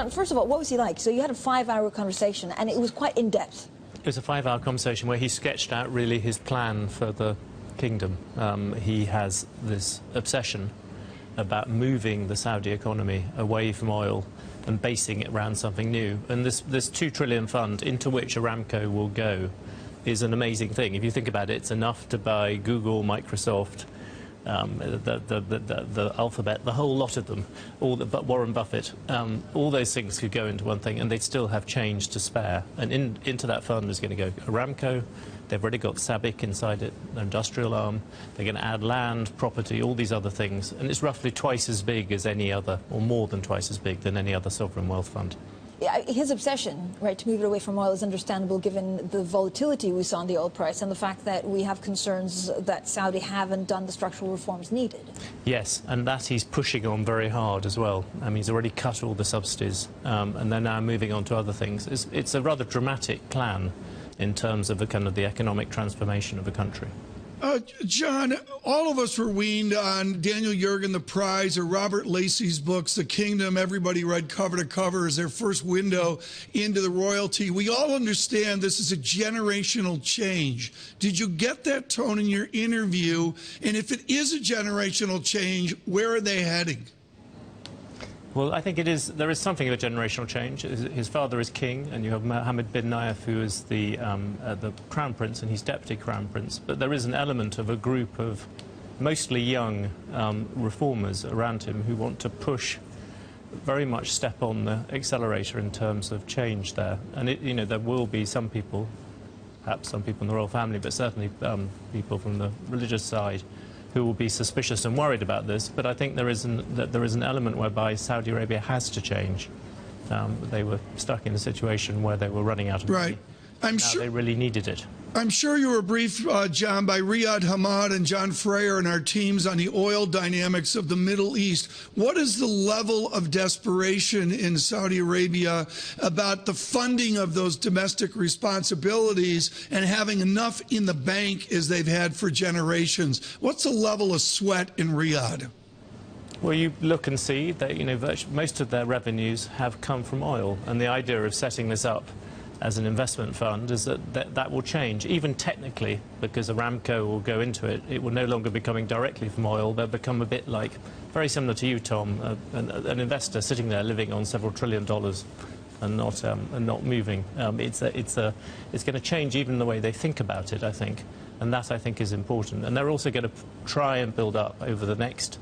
John, first of all, what was he like? So you had a 5-hour conversation, and it was quite in-depth. It was a 5-hour conversation where he sketched out really his plan for the kingdom. He has this obsession about moving the Saudi economy away from oil and basing it around something new. And this $2 trillion fund into which Aramco will go is an amazing thing. If you think about it, it's enough to buy Google, Microsoft, the Alphabet, the whole lot of them, but Warren Buffett, all those things could go into one thing, and they'd still have change to spare. And into that fund is going to go Aramco. They've already got SABIC inside it, their industrial arm. They're going to add land, property, all these other things. And it's roughly twice as big as any other, or more than twice as big than any other sovereign wealth fund. Yeah, his obsession, right, to move it away from oil is understandable given the volatility we saw in the oil price and the fact that we have concerns that Saudi haven't done the structural reforms needed. Yes, and that he's pushing on very hard as well. I mean, he's already cut all the subsidies, and they're now moving on to other things. It's a rather dramatic plan in terms of the kind of the economic transformation of the country. John, all of us were weaned on Daniel Yergin, The Prize, or Robert Lacey's books, The Kingdom. Everybody read cover to cover as their first window into the royalty. We all understand this is a generational change. Did you get that tone in your interview? And if it is a generational change, where are they heading? Well, I think there is something of a generational change. His father is king, and you have Mohammed bin Nayef, who is the crown prince, and he's deputy crown prince. But there is an element of a group of mostly young reformers around him who want to push, very much step on the accelerator in terms of change there. And there will be some people, perhaps some people in the royal family, but certainly people from the religious side, who will be suspicious and worried about this, but I think there is an element whereby Saudi Arabia has to change. They were stuck in a situation where they were running out of money. I'm sure they really needed it. I'm sure you were briefed, John, by Riyad Hamad and John Freyer and our teams on the oil dynamics of the Middle East. What is the level of desperation in Saudi Arabia about the funding of those domestic responsibilities and having enough in the bank as they've had for generations? What's the level of sweat in Riyadh? Well, you look and see that most of their revenues have come from oil, and the idea of setting this up as an investment fund is that will change, even technically, because Aramco will go into it. It will no longer be coming directly from oil. They'll become a bit like, very similar to you, Tom, an investor sitting there living on several $1 trillion and not moving. It's going to change even the way they think about it, I think, and that, I think, is important. And they're also going to try and build up over the next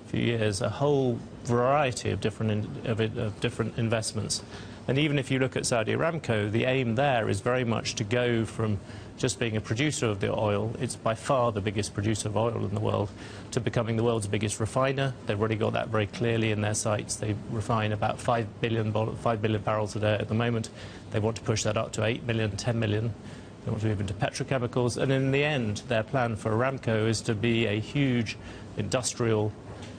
few years a whole variety of different investments. And even if you look at Saudi Aramco, the aim there is very much to go from just being a producer of the oil, it's by far the biggest producer of oil in the world, to becoming the world's biggest refiner. They've already got that very clearly in their sights. They refine about 5 billion barrels a day at the moment. They want to push that up to 8 million, 10 million. They want to move into petrochemicals. And in the end, their plan for Aramco is to be a huge industrial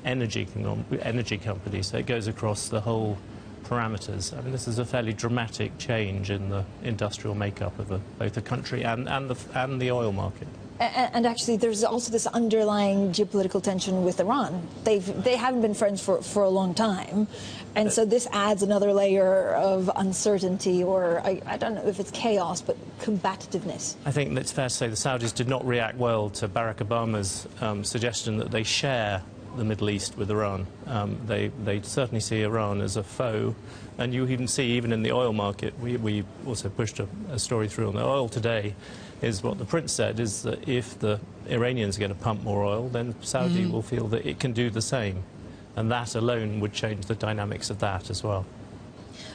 energy company. So it goes across the whole parameters. I mean, this is a fairly dramatic change in the industrial makeup of both the country and the oil market. And actually, there's also this underlying geopolitical tension with Iran. They haven't been friends for a long time, and so this adds another layer of uncertainty, or I don't know if it's chaos, but combativeness. I think it's fair to say the Saudis did not react well to Barack Obama's suggestion that they share the Middle East with Iran. They certainly see Iran as a foe, and you even see, even in the oil market, we also pushed a story through on the oil today, is what the Prince said, is that if the Iranians are going to pump more oil, then Saudi will feel that it can do the same, and that alone would change the dynamics of that as well.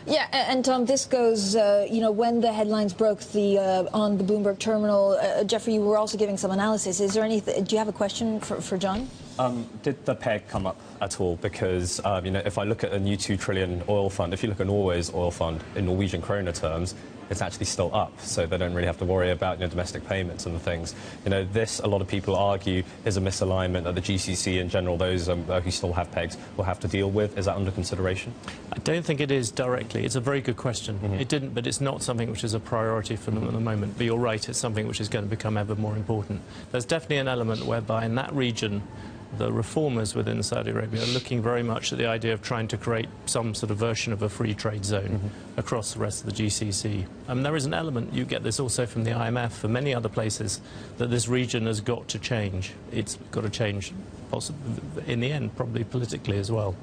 Yeah, and Tom, this goes, when the headlines broke on the Bloomberg terminal, Jeffrey, you were also giving some analysis. Is there anything, do you have a question for John? Did the peg come up at all? Because, if I look at a new 2 trillion oil fund, if you look at Norway's oil fund in Norwegian kroner terms, it's actually still up, so they don't really have to worry about domestic payments and things. This, a lot of people argue, is a misalignment that the GCC in general, those who still have pegs, will have to deal with. Is that under consideration? I don't think it is directly. It's a very good question. It didn't, but it's not something which is a priority for them at the moment. But you're right, it's something which is going to become ever more important. There's definitely an element whereby in that region, the reformers within Saudi Arabia are looking very much at the idea of trying to create some sort of version of a free trade zone across the rest of the GCC. There is an element, you get this also from the IMF, for many other places, that this region has got to change. It's got to change, possibly, in the end, probably politically as well.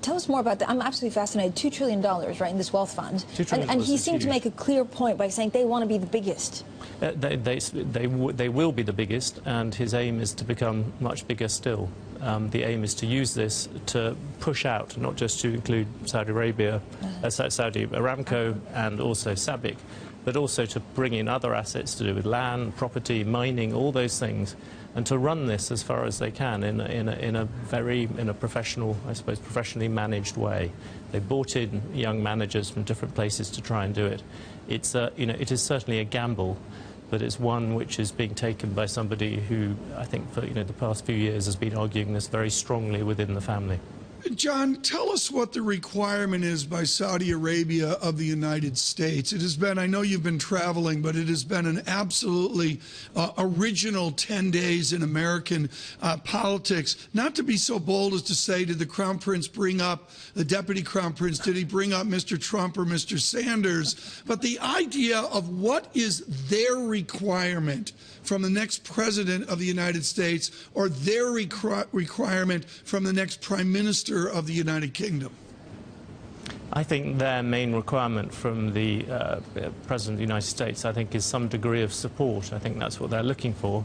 Tell us more about that. I'm absolutely fascinated. $2 trillion, right, in this wealth fund. And he seemed to make a clear point by saying they want to be the biggest. They will be the biggest, and his aim is to become much bigger still. The aim is to use this to push out, not just to include Saudi Arabia, Saudi Aramco, and also SABIC, but also to bring in other assets to do with land, property, mining, all those things, and to run this as far as they can in a professional, I suppose, professionally managed way. They brought in young managers from different places to try and do it. It's it is certainly a gamble, but it's one which is being taken by somebody who, I think, for the past few years has been arguing this very strongly within the family. John, tell us what the requirement is by Saudi Arabia of the United States. It has been, I know you've been traveling, but it has been an absolutely original 10 days in American politics. Not to be so bold as to say, did the Crown Prince bring up the Deputy Crown Prince? Did he bring up Mr. Trump or Mr. Sanders? But the idea of what is their requirement from the next President of the United States or their requirement from the next Prime Minister of the United Kingdom? I think their main requirement from the President of the United States, I think, is some degree of support. I think that's what they're looking for.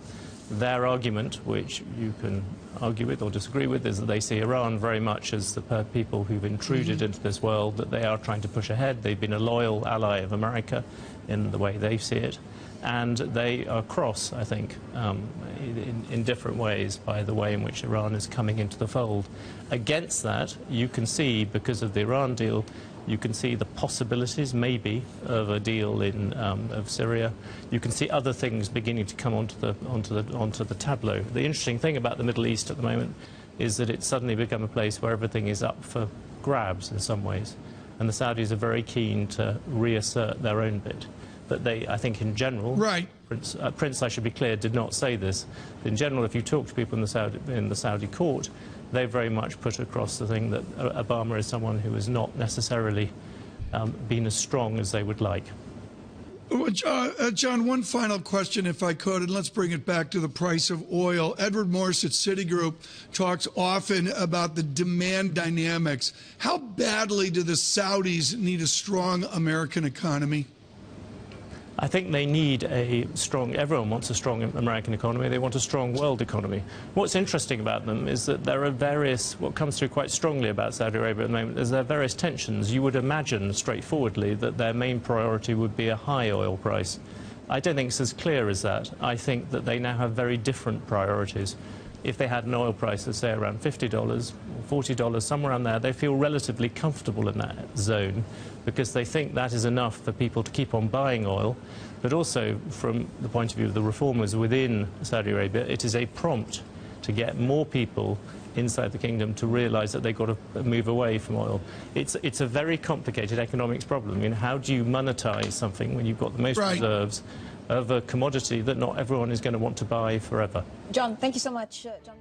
Their argument, which you can argue with or disagree with, is that they see Iran very much as the people who've intruded into this world, that they are trying to push ahead. They've been a loyal ally of America in the way they see it. And they are cross, I think, in different ways by the way in which Iran is coming into the fold. Against that, you can see, because of the Iran deal, you can see the possibilities, maybe, of a deal of Syria. You can see other things beginning to come onto the tableau. The interesting thing about the Middle East at the moment is that it's suddenly become a place where everything is up for grabs in some ways. And the Saudis are very keen to reassert their own bit. But they, I think, in general, right. Prince, I should be clear, did not say this. In general, if you talk to people in the Saudi court, they very much put across the thing that Obama is someone who has not necessarily been as strong as they would like. John, one final question, if I could, and let's bring it back to the price of oil. Edward Morse at Citigroup talks often about the demand dynamics. How badly do the Saudis need a strong American economy? I think they need a strong, everyone wants a strong American economy, they want a strong world economy. What's interesting about them is that there are what comes through quite strongly about Saudi Arabia at the moment is there are various tensions. You would imagine straightforwardly that their main priority would be a high oil price. I don't think it's as clear as that. I think that they now have very different priorities. If they had an oil price of, say, around $50 or $40, somewhere around there, they feel relatively comfortable in that zone because they think that is enough for people to keep on buying oil. But also, from the point of view of the reformers within Saudi Arabia, it is a prompt to get more people inside the kingdom to realise that they've got to move away from oil. It's a very complicated economics problem. I mean, how do you monetize something when you've got the most reserves of a commodity that not everyone is going to want to buy forever? John, thank you so much. John.